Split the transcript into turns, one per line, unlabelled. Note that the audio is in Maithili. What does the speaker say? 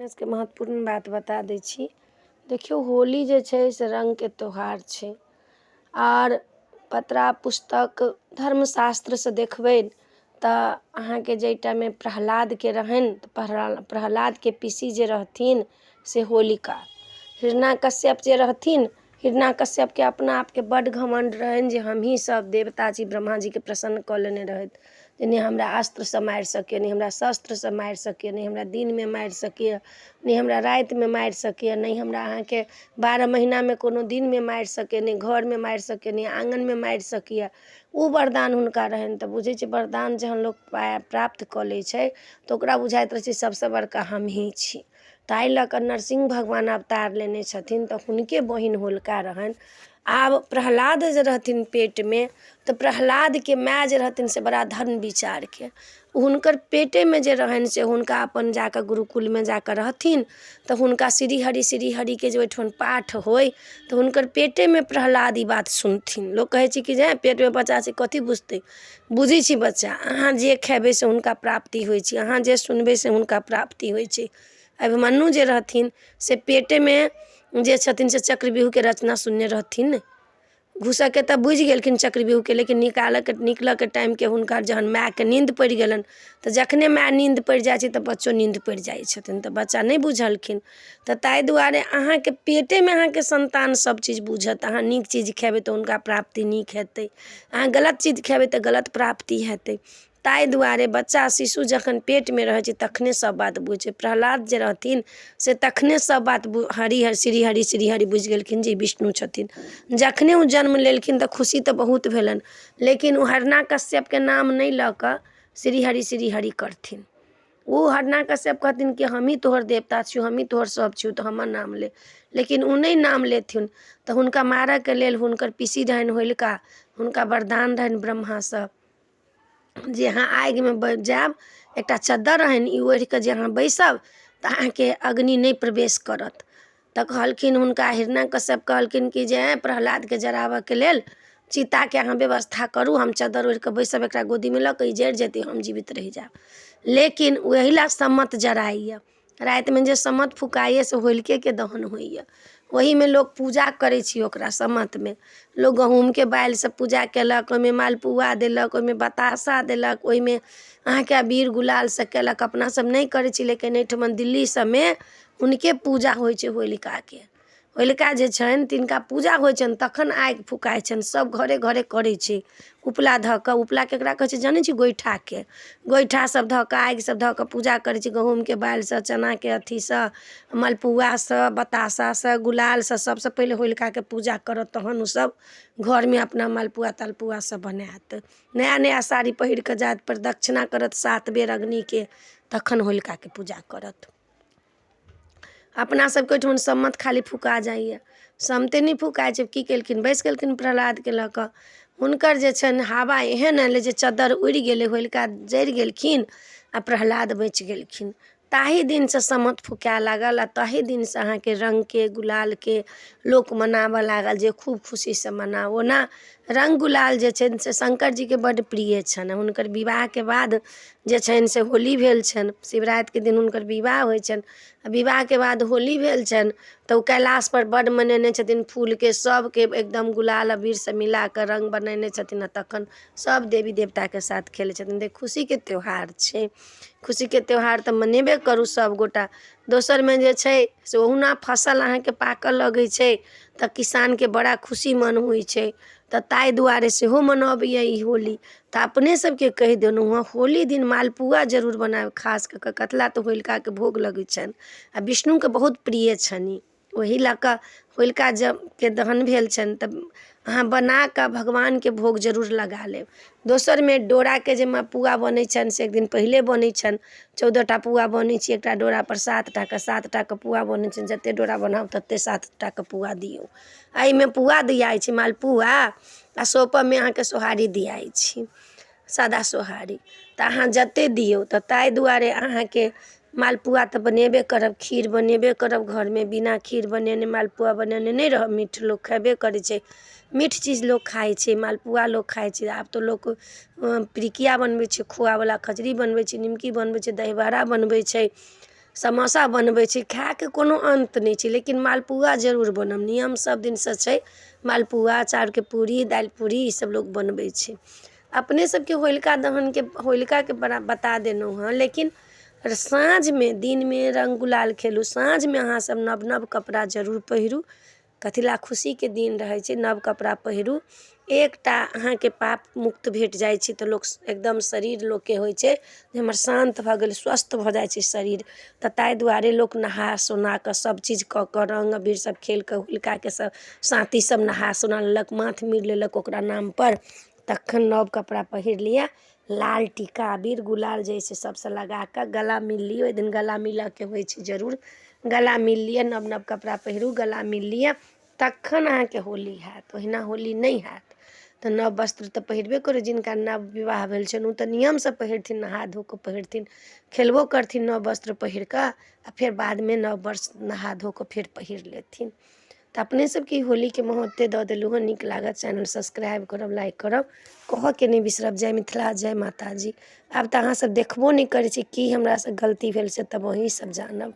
इसके महत्वपूर्ण बात बता दै छी। देखियौ होली जे छै से रंगके त्योहार छै और पत्रा पुस्तक धर्मशास्त्रसँ देखबै तऽ अहाँके जाहि टाइममे प्रहलादके रहनि तऽ प्रहलादके पिसी जे रहथिन से होलिका। हिरण्याकश्यप जे रहथिन, हिरण्याकश्यपके अपना आपके बड्ड घमंड रहनि जे हमही सब देवता जी ब्रह्मा जीके प्रसन्न कऽ लेने रहथि जे नहि हमरा अस्त्रसँ मारि सकैए, नहि हमरा शस्त्रसँ मारि सकैए, नहि हमरा दिनमे मारि सकैए, नहि हमरा रातिमे मारि सकैए, नहि हमरा अहाँके 12 महीनामे कोनो दिनमे मारि सकैए, नहि घरमे मारि सकैए, नहि आँगनमे मारि सकैए। ओ वरदान हुनका रहनि। तऽ बुझै छै वरदान जहन लोक प्राप्त कऽ लै छै तऽ ओकरा बुझाइत रहै छै सबसँ बड़का हमही छी। ताहि लऽ कऽ नरसिंह भगवान अवतार लेने छथिन तऽ हुनके बहिन होलिका रहनि। आब प्रहलाद जे रहथिन पेटमे तऽ प्रहलादके माय जे रहथिन से बड़ा धर्म विचारके, हुनकर पेटेमे जे रहनि से हुनका अपन जाकऽ गुरुकुलमे जाकऽ रहथिन तऽ हुनका श्री हरिके जे ओहिठाम पाठ होइ तऽ हुनकर पेटेमे प्रहलाद ई बात सुनथिन। लोक कहै छै कि जे पेटमे बच्चा छै कथी बुझतै, बुझै छी बच्चा, अहाँ जे खेबै से हुनका प्राप्ति होइ छै, अहाँ जे सुनबै से हुनका प्राप्ति होइ छै। अभिमन्यु जे रहथिन से पेटेमे जे छथिन से चक्रव्यूहके रचना सुनने रहथिन ने, घुसऽके तऽ बुझि गेलखिन चक्रव्यूहके, लेकिन निकलऽके टाइमके हुनकर जहन मायके नींद पड़ि गेलनि तऽ जखने माय नींद पड़ि जाइ छै तऽ बच्चो नींद पड़ि जाइ छथिन तऽ बच्चा नहि बुझलखिन। तऽ ताहि दुआरे अहाँके पेटेमे अहाँके संतान सब चीज बुझत। अहाँ नीक चीज खेबै तऽ हुनका प्राप्ति नीक हेतै, अहाँ गलत चीज खेबै तऽ गलत प्राप्ति हेतै। ताहि दुआरे बच्चा शिशु जखन पेटमे रहै छै तखने सब बात बुझै छै। प्रहलाद जे रहथिन से तखने सब बात श्री हरि बुझि गेलखिन जे विष्णु छथिन। जखने ओ जन्म लेलखिन तऽ खुशी तऽ बहुत भेलनि, लेकिन ओ हिरण्याकश्यपके नाम नहि लऽ कऽ श्री हरि करथिन। ओ हिरण्याकश्यप कहथिन कि हमही तोहर देवता छियौ, हमही तोहर सब छियौ तऽ हमर नाम ले, लेकिन ओ नहि नाम लेथिन। तऽ हुनका मारऽके लेल हुनकर पिसी रहनि होलिका, हुनका वरदान रहनि ब्रह्मासँ जे अहाँ आगिमे जायब, एकटा चद्दर रहनि, ई ओढ़ि कऽ जे अहाँ बैसब तऽ अहाँके अग्नि नहि प्रवेश करत। तऽ कहलखिन हुनका हिरण्याकश्यप कहलखिन कि जे प्रहलादके जराबऽके लेल चिताके अहाँ व्यवस्था करू, हम चद्दर ओढ़ि कऽ बैसब, एकरा गोदीमे लऽ कऽ ई जरि जेतै, हम जीवित रहि जायब। लेकिन ओही लए सम्मत जराइए, रातिमे जे सम्मत फुकाइए से होलिकेके दहन होइए। ओहीमे लोक पूजा करै छी, ओकरा सम्मतमे लोक गहूँमके बालिसँ पूजा केलक, ओहिमे मालपुआ देलक, ओहिमे बताशा देलक, ओहिमे अहाँके अबीर गुलालसँ केलक। अपना सब नहि करै छी, लेकिन एहिठमन दिल्ली सबमे हुनके पूजा होइ छै होलिकाके। होलिका जे छनि तिनका पूजा होइ छनि तखन आगि फुकाइ छनि, सब घरे घरे करै छै उपला धऽ कऽ। उपला केकरा कहै छै जानै छी? गोइठाके, गोइठा सब धऽ कऽ आगि सब धऽ कऽ पूजा करै छै, गहूँमके बालिसँ, चनाके अथीसँ, मालपुआसँ, बताशासँ, गुलालसँ। सबसँ पहिले होलिकाके पूजा करत तहन ओसब घरमे अपना मालपुआ तालपुआ सब बनायत। नया नया साड़ी पहिर कऽ जायत, प्रदक्षिणा करत 7 बेर अग्निके, तखन होलिकाके पूजा करत। अपना सबके ओहिठाम सम्मत खाली फुका जाइए, सम्मते नहि फुकाइ छै। की केलखिन? बैसि गेलखिन प्रहलादके लऽ कऽ, हुनकर जे छनि हवा एहन अएलै जे चद्दर उड़ि गेलै, होलिका जरि गेलखिन आ प्रहलाद बचि गेलखिन। ताहि दिनसँ सम्मत फुकाए लागल आ ताहि दिनसँ अहाँके रङ्गके गुलालके लोक मनाबऽ लागल जे खूब खुशीसँ मनाउ। ओना रङ्ग गुलाल जे छनि से शङ्कर जीके बड्ड प्रिय छनि। हुनकर विवाहके बाद जे छनि से होली भेल छनि, शिवरातिके दिन हुनकर विवाह होइ छनि आ विवाहके बाद होली भेल छनि तऽ ओ कैलाशपर बड्ड मनेने छथिन फूलके, सबके एकदम गुलाल अबीरसँ मिला कऽ रङ्ग बनेने छथिन आ तखन सब देवी देवताके साथ खेलै छथिन। देख खुशीके त्यौहार छै, खुशीके त्यौहार तऽ मनेबे करू सब गोटा। दोसरमे जे छै से ओहुना फसल अहाँके पाकऽ लगै छै तऽ किसानके बड़ा खुशी मन होइ छै, तऽ ताहि दुआरे सेहो मनबैए ई होली। तऽ अपने सबके कहि देलहुँ हँ होली दिन मालपुआ जरूर बनायब, खास कऽ कऽ कतला तऽ होलिकाके भोग लगै छनि आ विष्णुके बहुत प्रिय छनि। ओही लऽ कऽ होलिका जबके दहन भेल छनि तऽ अहाँ बना कऽ भगवानके भोग जरूर लगा लेब। दोसरमे डोराके जे पुआ बनै छनि से एक दिन पहिले बनै छनि, 14टा पुआ बनै छै एकटा डोरापर, 7टाके पुआ बनै छनि। जतेक डोरा बनाउ ततेक 7टाके पुआ दियौ। एहिमे पुआ दियाइ छै मालपुआ आ सौंफमे अहाँके सोहारी दियाइ छै, सादा सोहारी। तऽ अहाँ जतेक दियौ तऽ ताहि दुआरे अहाँके मालपुआ तऽ बनेबे करब, खीर बनेबे करब घरमे। बिना खीर बनेने मालपुआ बनेने नहि रहब, मीठ लोक खेबे करै छै, मीठ चीज लोक खाइ छै, मालपुआ लोक खाइ छै। आब तऽ लोक पिरिकिया बनबै छै खोआवला, खजरी बनबै छै, निमकी बनबै छै, दहीबड़ा बनबै छै, समोसा बनबै छी, खायके कोनो अन्त नहि छै, लेकिन मालपुआ जरूर बनम। नियम सब दिनसँ छै, मालपुआ, चाउरके पूड़ी, दालि पूड़ी ईसब लोक बनबै छै। अपने सबके होलिका दहनके होलिकाके बता देलहुँ हँ, लेकिन साँझमे, दिनमे रङ्ग गुलाल खेलू, साँझमे अहाँसब नव नव कपड़ा जरूर पहिरू। कथी लए? खुशीके दिन रहै छै, नव कपड़ा पहिरू। एकटा अहाँके पाप मुक्त भेट जाइ छै तऽ लोक एकदम शरीर लोकके होइ छै जे हमर शान्त भऽ गेल, स्वस्थ भऽ जाइ छै शरीर। तऽ ताहि दुआरे लोक नहा सोना कऽ सभचीज कऽ कऽ रङ्ग अबीर सब खेल कऽ होलिकाके सब साथी सब नहा सोना लेलक, माथ मिर लेलक ओकरा नामपर, तखन नव कपड़ा पहिर लिअ। लाल टीका अबीर गुलाल जे छै सबसँ लगा कऽ गला मिल लिअ। ओहि दिन गला मिलऽके होइ छै जरूर, गला मिल लिअ, नव नव कपड़ा पहिरू, गला मिल लिअ, तखन अहाँके होली हैत। ओहिना होली नहि हैत। तऽ नव वस्त्र तऽ पहिरबे करू, जिनका नव विवाह भेल छनि ओ तऽ नियमसँ पहिरथिन, नहा धो कऽ पहिरथिन, खेलबो करथिन नव वस्त्र पहिर कऽ, आ फेर बादमे नव वस्त्र नहा धो कऽ फेर पहिर लेथिन। तऽ अपने सबके होलीके महत्व दऽ देलहुँ हँ। नीक लागत चैनल सब्सक्राइब करब, लाइक करब, कहऽके नहि बिसरब। जय मिथिला, जय माता जी। आब तऽ अहाँसब देखबो नहि करै छी, की हमरासँ गलती भेल से तब अहीँ सब जानब।